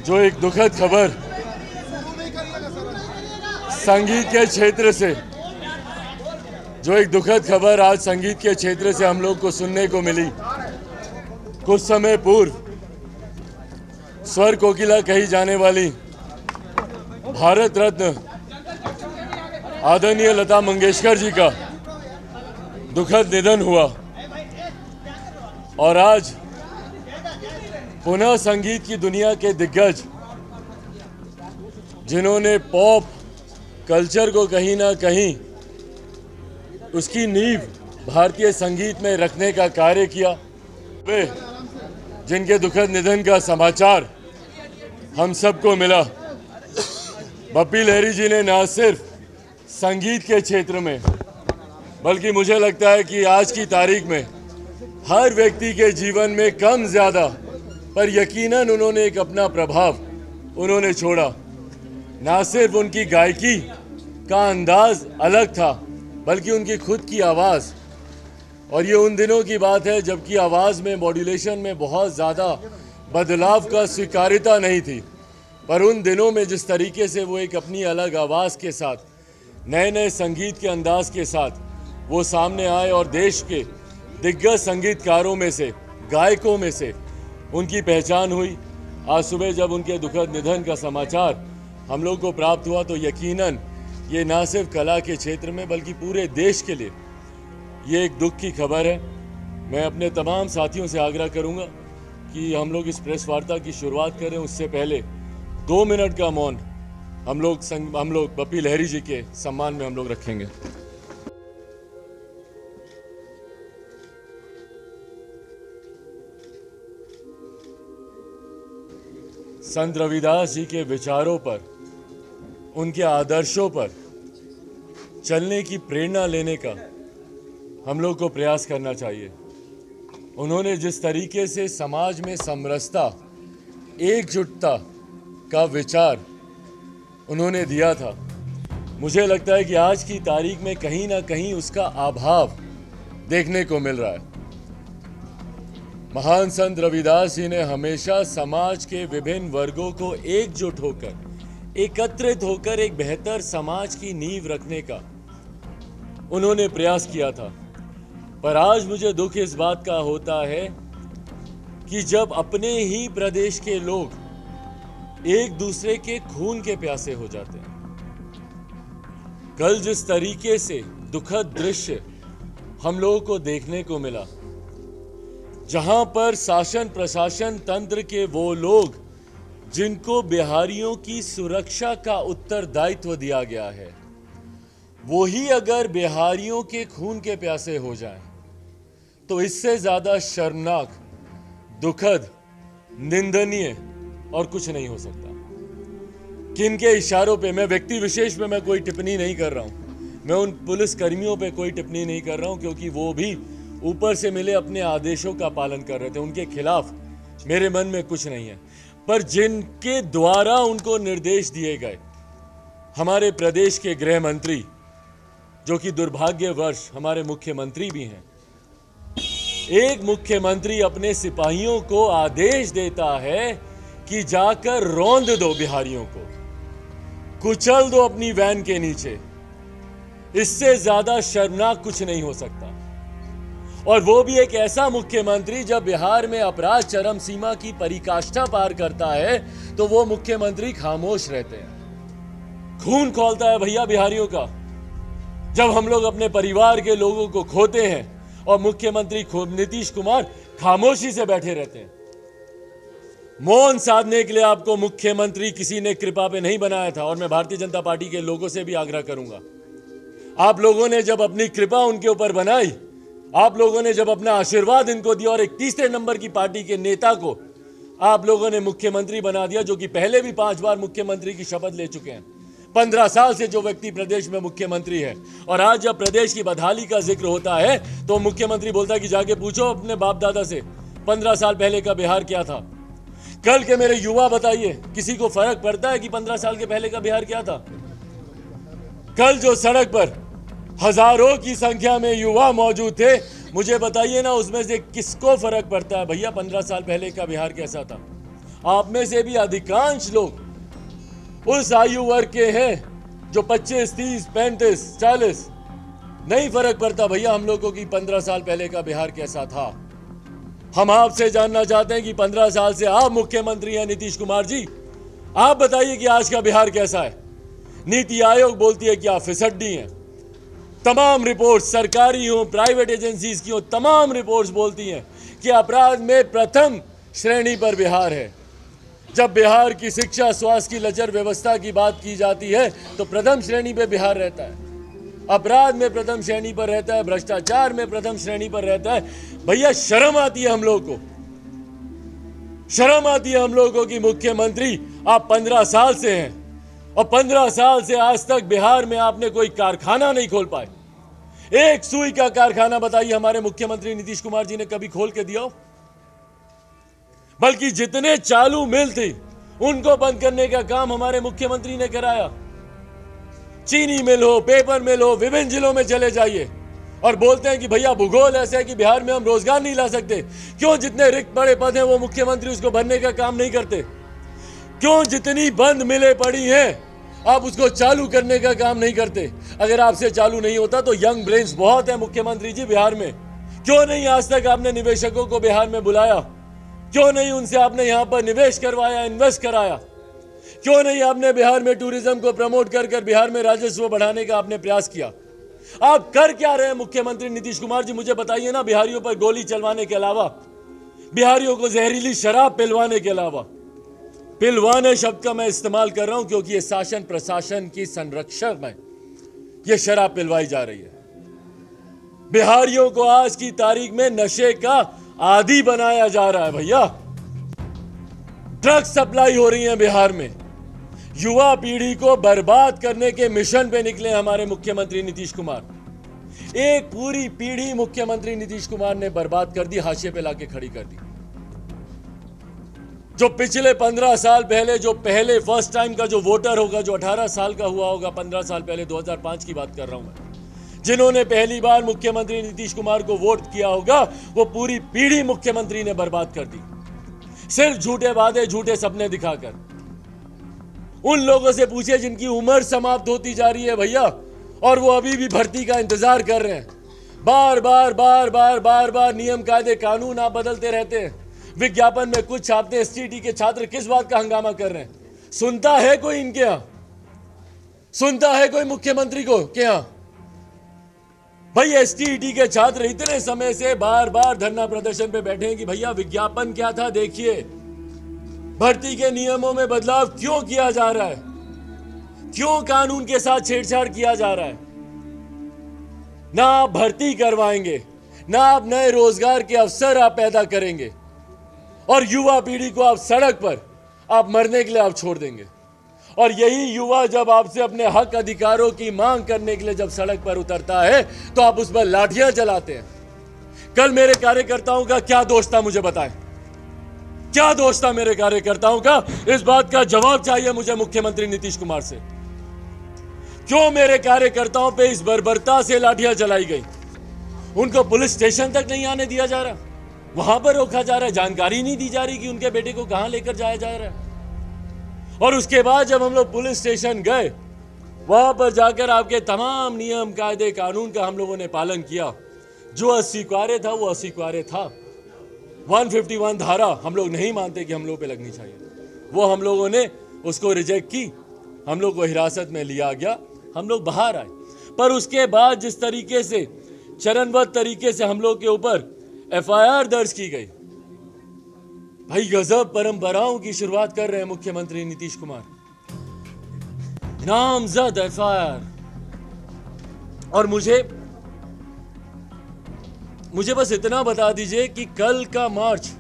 जो एक दुखद खबर संगीत के क्षेत्र से आज संगीत के क्षेत्र से हम लोग को सुनने को मिली। कुछ समय पूर्व स्वर कोकिला कही जाने वाली भारत रत्न आदरणीय लता मंगेशकर जी का दुखद निधन हुआ और आज पुनः संगीत की दुनिया के दिग्गज, जिन्होंने पॉप कल्चर को कहीं ना कहीं उसकी नींव भारतीय संगीत में रखने का कार्य किया, वे जिनके दुखद निधन का समाचार हम सबको मिला। बप्पी लहिरी जी ने न सिर्फ संगीत के क्षेत्र में, बल्कि मुझे लगता है कि आज की तारीख में हर व्यक्ति के जीवन में कम ज़्यादा पर यकीनन उन्होंने एक अपना प्रभाव उन्होंने छोड़ा। ना सिर्फ उनकी गायकी का अंदाज अलग था, बल्कि उनकी खुद की आवाज़। और ये उन दिनों की बात है जबकि आवाज़ में मॉड्यूलेशन में बहुत ज़्यादा बदलाव का स्वीकार्यता नहीं थी, पर उन दिनों में जिस तरीके से वो एक अपनी अलग आवाज़ के साथ, नए नए संगीत के अंदाज के साथ वो सामने आए और देश के दिग्गज संगीतकारों में से, गायकों में से उनकी पहचान हुई। आज सुबह जब उनके दुखद निधन का समाचार हम लोग को प्राप्त हुआ तो यकीनन ये ना सिर्फ कला के क्षेत्र में बल्कि पूरे देश के लिए ये एक दुख की खबर है। मैं अपने तमाम साथियों से आग्रह करूंगा कि हम लोग इस प्रेस वार्ता की शुरुआत करें उससे पहले 2 मिनट का मौन हम लोग बप्पी लहिरी जी के सम्मान में हम लोग रखेंगे। संत रविदास जी के विचारों पर, उनके आदर्शों पर चलने की प्रेरणा लेने का हम लोग को प्रयास करना चाहिए। उन्होंने जिस तरीके से समाज में समरसता, एकजुटता का विचार उन्होंने दिया था, मुझे लगता है कि आज की तारीख में कहीं ना कहीं उसका अभाव देखने को मिल रहा है। महान संत रविदास जी ने हमेशा समाज के विभिन्न वर्गों को एकजुट होकर, एकत्रित होकर एक बेहतर समाज की नींव रखने का उन्होंने प्रयास किया था। पर आज मुझे दुख इस बात का होता है कि जब अपने ही प्रदेश के लोग एक दूसरे के खून के प्यासे हो जाते हैं। कल जिस तरीके से दुखद दृश्य हम लोगों को देखने को मिला, जहां पर शासन प्रशासन तंत्र के वो लोग जिनको बिहारियों की सुरक्षा का उत्तरदायित्व दिया गया है, वो ही अगर बिहारियों के खून के प्यासे हो जाएं, तो इससे ज्यादा शर्मनाक, दुखद, निंदनीय और कुछ नहीं हो सकता। किन के इशारों पे, मैं व्यक्ति विशेष पे मैं कोई टिप्पणी नहीं कर रहा हूं, मैं उन पुलिस कर्मियों पे कोई टिप्पणी नहीं कर रहा हूं, क्योंकि वो भी ऊपर से मिले अपने आदेशों का पालन कर रहे थे। उनके खिलाफ मेरे मन में कुछ नहीं है, पर जिनके द्वारा उनको निर्देश दिए गए, हमारे प्रदेश के गृह मंत्री, जो कि दुर्भाग्यवश हमारे मुख्यमंत्री भी हैं, एक मुख्यमंत्री अपने सिपाहियों को आदेश देता है कि जाकर रौंद दो बिहारियों को, कुचल दो अपनी वैन के नीचे। इससे ज्यादा शर्मनाक कुछ नहीं हो सकता। और वो भी एक ऐसा मुख्यमंत्री, जब बिहार में अपराध चरम सीमा की पराकाष्ठा पार करता है तो वो मुख्यमंत्री खामोश रहते हैं। खून खौलता है भैया बिहारियों का, जब हम लोग अपने परिवार के लोगों को खोते हैं और मुख्यमंत्री नीतीश कुमार खामोशी से बैठे रहते हैं। मौन साधने के लिए आपको मुख्यमंत्री किसी ने कृपा पे नहीं बनाया था। और मैं भारतीय जनता पार्टी के लोगों से भी आग्रह करूंगा, आप लोगों ने जब अपनी कृपा उनके ऊपर बनाई, आप लोगों ने जब अपना आशीर्वाद इनको दिया और एक तीसरे नंबर की पार्टी के नेता को आप लोगों ने मुख्यमंत्री बना दिया, जो कि पहले भी 5 बार मुख्यमंत्री की शपथ ले चुके हैं, 15 साल से जो व्यक्ति प्रदेश में मुख्यमंत्री है। और आज जब प्रदेश की बदहाली का जिक्र होता है तो मुख्यमंत्री बोलता है कि जाके पूछो अपने बाप दादा से 15 साल पहले का बिहार क्या था। कल के मेरे युवा बताइए, किसी को फर्क पड़ता है कि 15 साल के पहले का बिहार क्या था? कल जो सड़क पर हजारों की संख्या में युवा मौजूद थे, मुझे बताइए ना, उसमें से किसको फर्क पड़ता है भैया 15 साल पहले का बिहार कैसा था? आप में से भी अधिकांश लोग उस आयु वर्ग के हैं जो 25, 30, 35, 40, नहीं फर्क पड़ता भैया हम लोगों की 15 साल पहले का बिहार कैसा था। हम आपसे जानना चाहते हैं कि 15 साल से आप मुख्यमंत्री हैं नीतीश कुमार जी, आप बताइए कि आज का बिहार कैसा है। नीति आयोग बोलती है कि आप फिसड्डी हैं। तमाम रिपोर्ट्स सरकारी हो, प्राइवेट एजेंसीज की हो, तमाम रिपोर्ट्स बोलती हैं कि अपराध में प्रथम श्रेणी पर बिहार है। जब बिहार की शिक्षा, स्वास्थ्य की लचर व्यवस्था की बात की जाती है तो प्रथम श्रेणी पर बिहार रहता है। अपराध में प्रथम श्रेणी पर रहता है, भ्रष्टाचार में प्रथम श्रेणी पर रहता है। भैया शर्म आती है हम लोग को, शर्म आती है हम लोगों की मुख्यमंत्री आप 15 साल से हैं और 15 साल से आज तक बिहार में आपने कोई कारखाना नहीं खोल पाए। एक सुई का कारखाना बताइए हमारे मुख्यमंत्री नीतीश कुमार जी ने कभी खोल के दिया हो? बल्कि जितने चालू मिल थी उनको बंद करने का काम हमारे मुख्यमंत्री ने कराया। चीनी मिल हो, पेपर मिल हो, विभिन्न जिलों में चले जाइए और बोलते हैं कि भैया भूगोल ऐसा है कि बिहार में हम रोजगार नहीं ला सकते। क्यों? जितने रिक्त पड़े पद हैं वो मुख्यमंत्री उसको भरने का काम नहीं करते। क्यों? जितनी बंद मिलें पड़ी हैं आप उसको चालू करने का काम नहीं करते। अगर आपसे चालू नहीं होता तो यंग ब्रेन्स बहुत है मुख्यमंत्री जी बिहार में। क्यों नहीं आज तक आपने निवेशकों को बिहार में बुलाया? क्यों नहीं उनसे आपने यहां पर निवेश करवाया, इन्वेस्ट कराया? क्यों नहीं आपने बिहार में टूरिज्म को प्रमोट कर बिहार में राजस्व बढ़ाने का आपने प्रयास किया? आप कर क्या रहे हैं मुख्यमंत्री नीतीश कुमार जी? मुझे बताइए ना। बिहारियों पर गोली चलवाने के अलावा, बिहारियों को जहरीली शराब पिलवाने के अलावा, पिलवाने शब्द का मैं इस्तेमाल कर रहा हूं क्योंकि ये शासन प्रशासन की संरक्षक में ये शराब पिलवाई जा रही है। बिहारियों को आज की तारीख में नशे का आदी बनाया जा रहा है। भैया ड्रग्स सप्लाई हो रही है बिहार में। युवा पीढ़ी को बर्बाद करने के मिशन पे निकले हमारे मुख्यमंत्री नीतीश कुमार। एक पूरी पीढ़ी मुख्यमंत्री नीतीश कुमार ने बर्बाद कर दी, हाशिए पे लाके खड़ी कर दी। जो पिछले 15 साल पहले, जो पहले फर्स्ट टाइम का जो वोटर होगा, जो 18 साल का हुआ होगा, 15 साल पहले 2005 की बात कर रहा हूं मैं, जिन्होंने पहली बार मुख्यमंत्री नीतीश कुमार को वोट किया होगा, वो पूरी पीढ़ी मुख्यमंत्री ने बर्बाद कर दी। सिर्फ झूठे वादे, झूठे सपने दिखाकर। उन लोगों से पूछिए जिनकी उम्र समाप्त होती जा रही है भैया, और वो अभी भी भर्ती का इंतजार कर रहे हैं। बार बार बार बार बार बार नियम कायदे कानून आप बदलते रहते हैं। विज्ञापन में कुछ छापते हैं। एसटीटी के छात्र किस बात का हंगामा कर रहे हैं? सुनता है कोई इनके यहां? सुनता है कोई मुख्यमंत्री को के यहां? भाई एसटीटी के छात्र इतने समय से बार बार धरना प्रदर्शन पे बैठे हैं कि भैया विज्ञापन क्या था देखिए, भर्ती के नियमों में बदलाव क्यों किया जा रहा है, क्यों कानून के साथ छेड़छाड़ किया जा रहा है। ना आप भर्ती करवाएंगे, ना आप नए रोजगार के अवसर आप पैदा करेंगे, और युवा पीढ़ी को आप सड़क पर आप मरने के लिए आप छोड़ देंगे। और यही युवा जब आपसे अपने हक अधिकारों की मांग करने के लिए जब सड़क पर उतरता है तो आप उस पर लाठियां चलाते हैं। कल मेरे कार्यकर्ताओं का क्या दोष था मुझे बताएं? क्या दोष था मेरे कार्यकर्ताओं का? इस बात का जवाब चाहिए मुझे मुख्यमंत्री नीतीश कुमार से। क्यों मेरे कार्यकर्ताओं पे इस बर्बरता से लाठियां चलाई गई? उनको पुलिस स्टेशन तक नहीं आने दिया जा रहा, वहां पर रोका जा रहा है, जानकारी नहीं दी जा रही कि उनके बेटे को कहां लेकर जाया जा रहा है। और उसके बाद जब हम लोग पुलिस स्टेशन गए, वहां पर जाकर आपके तमाम नियम कायदे कानून का हम लोगों ने पालन किया। जो अस्वीकार्य था वो अस्वीकार्य था। 151 धारा हम लोग नहीं मानते कि हम लोगों पे लगनी चाहिए, वो हम लोगों ने उसको रिजेक्ट की। हम लोग को हिरासत में लिया गया, हम लोग बाहर आए। पर उसके बाद जिस तरीके से चरणबद्ध तरीके से हम लोग के ऊपर एफआईआर दर्ज की गई, भाई गजब परंपराओं की शुरुआत कर रहे हैं मुख्यमंत्री नीतीश कुमार। नामजद एफआईआर। और मुझे बस इतना बता दीजिए कि कल का मार्च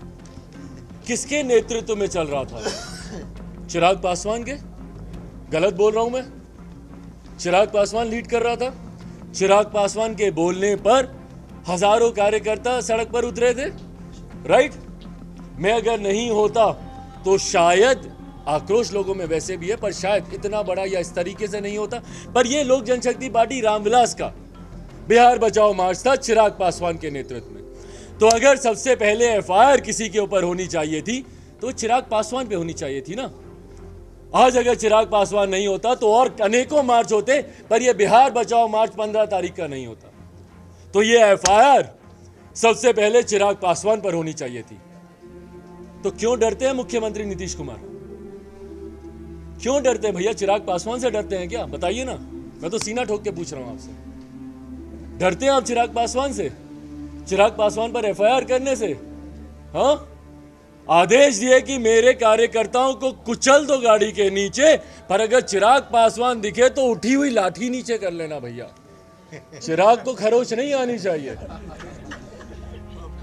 किसके नेतृत्व में चल रहा था? चिराग पासवान के? गलत बोल रहा हूं मैं? चिराग पासवान लीड कर रहा था। चिराग पासवान के बोलने पर हजारों कार्यकर्ता सड़क पर उतरे थे, राइट? मैं अगर नहीं होता तो शायद आक्रोश लोगों में वैसे भी है, पर शायद इतना बड़ा या इस तरीके से नहीं होता। पर यह लोक जनशक्ति पार्टी रामविलास का बिहार बचाओ मार्च था चिराग पासवान के नेतृत्व में। तो अगर सबसे पहले एफआईआर किसी के ऊपर होनी चाहिए थी तो चिराग पासवान पे होनी चाहिए थी ना। आज अगर चिराग पासवान नहीं होता तो और अनेकों मार्च होते, पर यह बिहार बचाओ मार्च 15 तारीख का नहीं होता। तो ये एफआईआर सबसे पहले चिराग पासवान पर होनी चाहिए थी। तो क्यों डरते हैं मुख्यमंत्री नीतीश कुमार? क्यों डरते हैं भैया? चिराग पासवान से डरते हैं क्या? बताइए ना, मैं तो सीना ठोक के पूछ रहा हूं आपसे। डरते हैं आप चिराग पासवान से? चिराग पासवान पर एफआईआर करने से? हाँ, आदेश दिए कि मेरे कार्यकर्ताओं को कुचल दो गाड़ी के नीचे, पर अगर चिराग पासवान दिखे तो उठी हुई लाठी नीचे कर लेना भैया। चिराग को खरोच नहीं आनी चाहिए।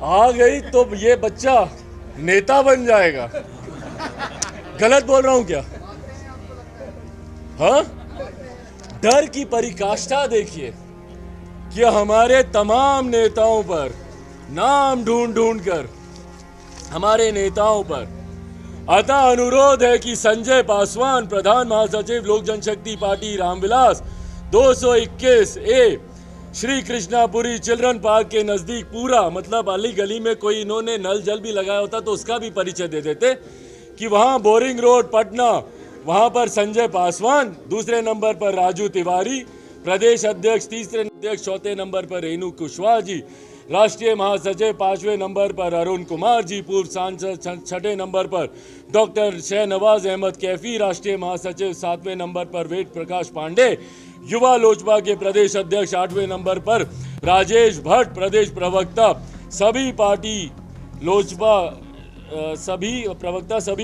आ गई तो ये बच्चा नेता बन जाएगा। गलत बोल रहा हूं क्या? हाँ, डर की पराकाष्ठा देखिए कि हमारे तमाम नेताओं पर नाम ढूंढ ढूंढ कर हमारे नेताओं पर। अतः अनुरोध है कि संजय पासवान, प्रधान महासचिव लोक जनशक्ति पार्टी रामविलास, 221 ए श्री कृष्णापुरी चिल्ड्रन पार्क के नजदीक, पूरा मतलब अली गली में कोई इन्होंने नल जल भी लगाया होता तो उसका भी परिचय दे देते कि वहां बोरिंग रोड पटना, वहां पर संजय पासवान, दूसरे नंबर पर राजू तिवारी, प्रदेश अध्यक्ष, तीसरे अध्यक्ष, चौथे नंबर पर रेणु कुशवाहा जी, राष्ट्रीय महासचिव 5वें नंबर पर अरुण कुमार जी, पूर्व सांसद 6ठे नंबर पर डॉक्टर शहनवाज अहमद कैफी, राष्ट्रीय महासचिव 7वें नंबर पर वेद प्रकाश पांडे, युवा लोजपा के प्रदेश अध्यक्ष 8वें नंबर पर राजेश भट्ट, प्रदेश प्रवक्ता सभी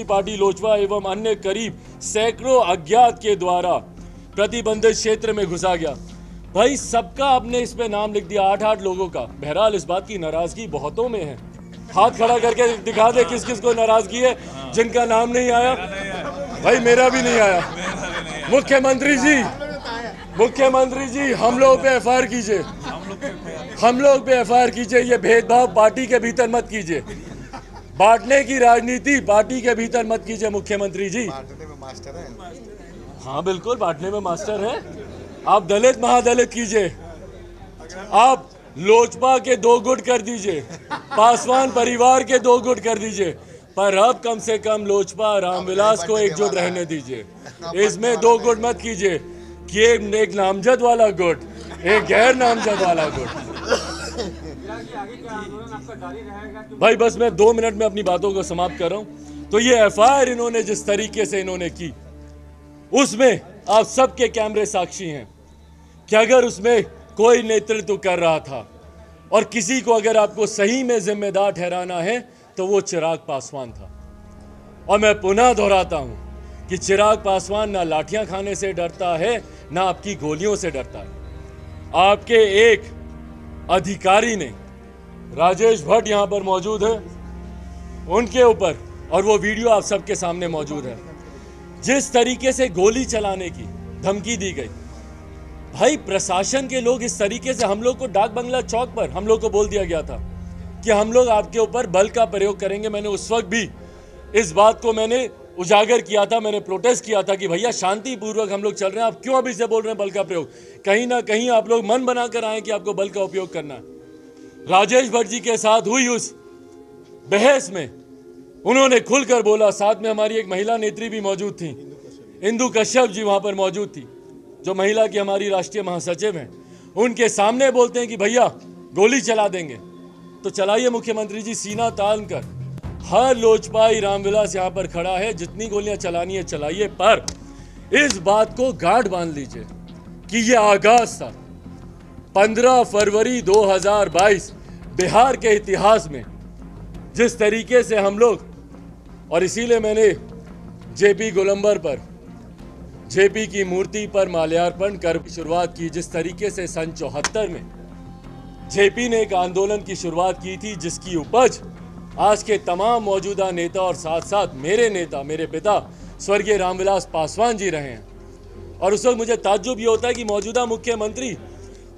पार्टी लोजपा एवं अन्य करीब सैकड़ों अज्ञात के द्वारा प्रतिबंधित क्षेत्र में घुसा गया। भाई सबका आपने इस पे नाम लिख दिया, 8 लोगों का। बहरहाल इस बात की नाराजगी बहुतों में है। हाथ खड़ा करके दिखा दे किस किस को नाराजगी है जिनका नाम नहीं आया। भाई मेरा भी नहीं आया। मुख्यमंत्री जी हम लोग पे एफआईआर कीजिए, हम लोग पे एफआईआर कीजिए। ये भेदभाव पार्टी के भीतर मत कीजिए, बांटने की राजनीति पार्टी के भीतर मत कीजिए मुख्यमंत्री जी। बांटने में मास्टर है। हाँ बिल्कुल, बांटने में मास्टर है। आप दलित महादलित कीजिए, आप लोजपा के 2 गुट कर दीजिए, पासवान परिवार के 2 गुट कर दीजिए, पर अब कम से कम लोजपा रामविलास को एकजुट रहने दीजिए। इसमें 2 गुट मत कीजिए कि एक नामजद वाला गुट, एक गैर नामजद वाला गुट। भाई बस मैं 2 मिनट में अपनी बातों को समाप्त कर रहा हूं। तो ये एफआईआर इन्होंने जिस तरीके से इन्होंने की, उसमें आप सबके कैमरे साक्षी हैं कि अगर उसमें कोई नेतृत्व कर रहा था और किसी को अगर आपको सही में जिम्मेदार ठहराना है तो वो चिराग पासवान था। और मैं पुनः दोहराता हूं कि चिराग पासवान ना लाठियां खाने से डरता है, ना आपकी गोलियों से डरता है। आपके एक अधिकारी ने, राजेश भट्ट यहां पर मौजूद है, उनके ऊपर, और वो वीडियो आप सबके सामने मौजूद है, जिस तरीके से गोली चलाने की धमकी दी गई। भाई प्रशासन के लोग इस तरीके से, हम लोग को डाक बंगला चौक पर हम लोग को बोल दिया गया था कि हम लोग आपके ऊपर बल का प्रयोग करेंगे। मैंने उस वक्त भी इस बात को मैंने उजागर किया था, मैंने प्रोटेस्ट किया था कि भैया शांतिपूर्वक हम लोग चल रहे हैं, आप क्यों अभी से बोल रहे हैं बल का प्रयोग? कहीं ना कहीं आप लोग मन बनाकर आए कि आपको बल का उपयोग करना है। राजेश भट्ट जी के साथ हुई उस बहस में उन्होंने खुलकर बोला। साथ में हमारी एक महिला नेत्री भी मौजूद थी, इंदु कश्यप जी वहां पर मौजूद थी, जो महिला की हमारी राष्ट्रीय महासचिव हैं। उनके सामने बोलते हैं कि भैया गोली चला देंगे, तो चलाइए मुख्यमंत्री जी, सीना तान कर। हर लोजपाई रामविलास यहाँ पर खड़ा है, जितनी गोलियां चलानी है चलाइए, पर इस बात को गांठ बांध लीजिए कि ये आगाज था 15 फरवरी 2022 बिहार के इतिहास में जिस तरीके से हम लोग, और इसीलिए मैंने जेपी गोलंबर पर, जेपी की मूर्ति पर माल्यार्पण कर शुरुआत की। जिस तरीके से सन 74 में जेपी ने एक आंदोलन की शुरुआत की थी, जिसकी उपज आज के तमाम मौजूदा नेता और साथ साथ मेरे नेता, मेरे पिता स्वर्गीय रामविलास पासवान जी रहे हैं। और उस वक्त मुझे ताज्जुब ये होता है कि मौजूदा मुख्यमंत्री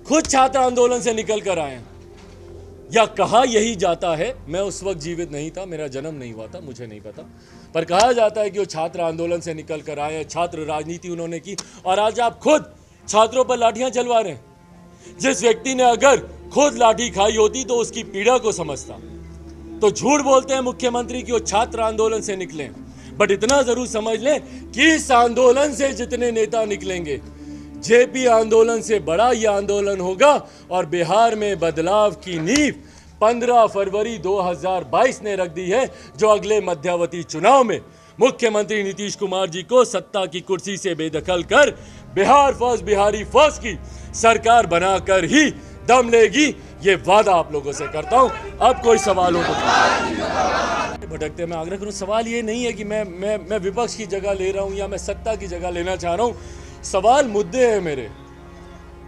खुद छात्र आंदोलन से निकल कर आए हैं, या कहा यही जाता है, मैं उस वक्त जीवित नहीं था, मेरा जन्म नहीं हुआ था, मुझे नहीं पता, पर कहा जाता है कि वो छात्र आंदोलन से निकल कर आए हैं, छात्र राजनीति उन्होंने की, और आज आप खुद छात्रों पर लाठियां चलवा रहे हैं। जिस व्यक्ति ने अगर खुद लाठी खाई होती तो उसकी पीड़ा को समझता, तो झूठ बोलते हैं मुख्यमंत्री कि वो छात्र आंदोलन से निकले, बट इतना जरूर समझ लें कि इस आंदोलन से जितने नेता निकलेंगे, जेपी आंदोलन से बड़ा यह आंदोलन होगा और बिहार में बदलाव की नींव 15 फरवरी 2022 ने रख दी है, जो अगले मध्यावधि चुनाव में मुख्यमंत्री नीतीश कुमार जी को सत्ता की कुर्सी से बेदखल कर बिहार फर्स्ट, बिहारी फर्स्ट की सरकार बनाकर ही दम लेगी। ये वादा आप लोगों से करता हूं। अब कोई सवाल हो तो भटकते मैं आग्रह करूं, सवाल ये नहीं है कि मैं विपक्ष की जगह ले रहा हूं या मैं सत्ता की जगह लेना चाह रहा हूं। सवाल मुद्दे हैं मेरे,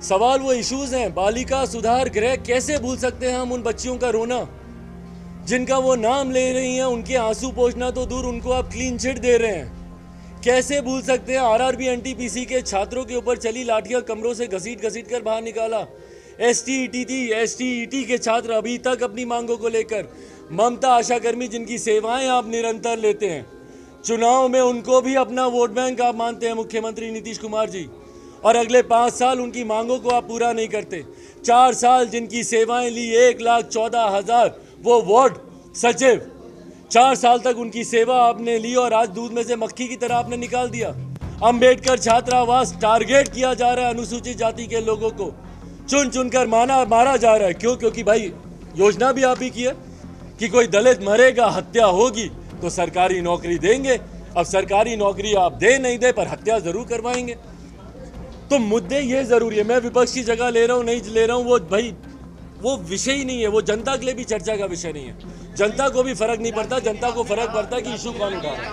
सवाल वो इश्यूज हैं। बालिका सुधार गृह, कैसे भूल सकते हैं हम उन बच्चियों का रोना जिनका वो नाम ले रही हैं, उनके आंसू पोंछना तो दूर, उनको आप क्लीन चिट दे रहे हैं। कैसे भूल सकते हैं आरआरबी एनटीपीसी के छात्रों के ऊपर चली लाठियां, कमरों से घसीट घसीट कर बाहर निकाला। एसटीईटी के छात्र अभी तक अपनी मांगों को लेकर, ममता आशाकर्मी जिनकी सेवाएं आप निरंतर लेते हैं, चुनाव में उनको भी अपना वोट बैंक आप मानते हैं मुख्यमंत्री नीतीश कुमार जी, और अगले 5 साल उनकी मांगों को आप पूरा नहीं करते। 4 साल जिनकी सेवाएं ली, 1,14,000 वो वार्ड सचिव, 4 साल तक उनकी सेवा आपने ली और आज दूध में से मक्खी की तरह आपने निकाल दिया। अंबेडकर छात्रावास टारगेट किया जा रहा है, अनुसूचित जाति के लोगों को चुन चुनकर मारा जा रहा है। क्यों? क्योंकि भाई योजना भी आप ही की है कि कोई दलित मरेगा, हत्या होगी तो सरकारी नौकरी देंगे। अब सरकारी नौकरी आप दे नहीं दे पर हत्या जरूर करवाएंगे। तो मुद्दे ये जरूरी है। मैं विपक्ष की जगह ले रहा हूँ नहीं ले रहा हूँ, वो भाई वो विषय ही नहीं है, वो जनता के लिए भी चर्चा का विषय नहीं है। जनता को भी फर्क नहीं पड़ता, जनता को फर्क पड़ता है कि इशू कौन उठा रहा है।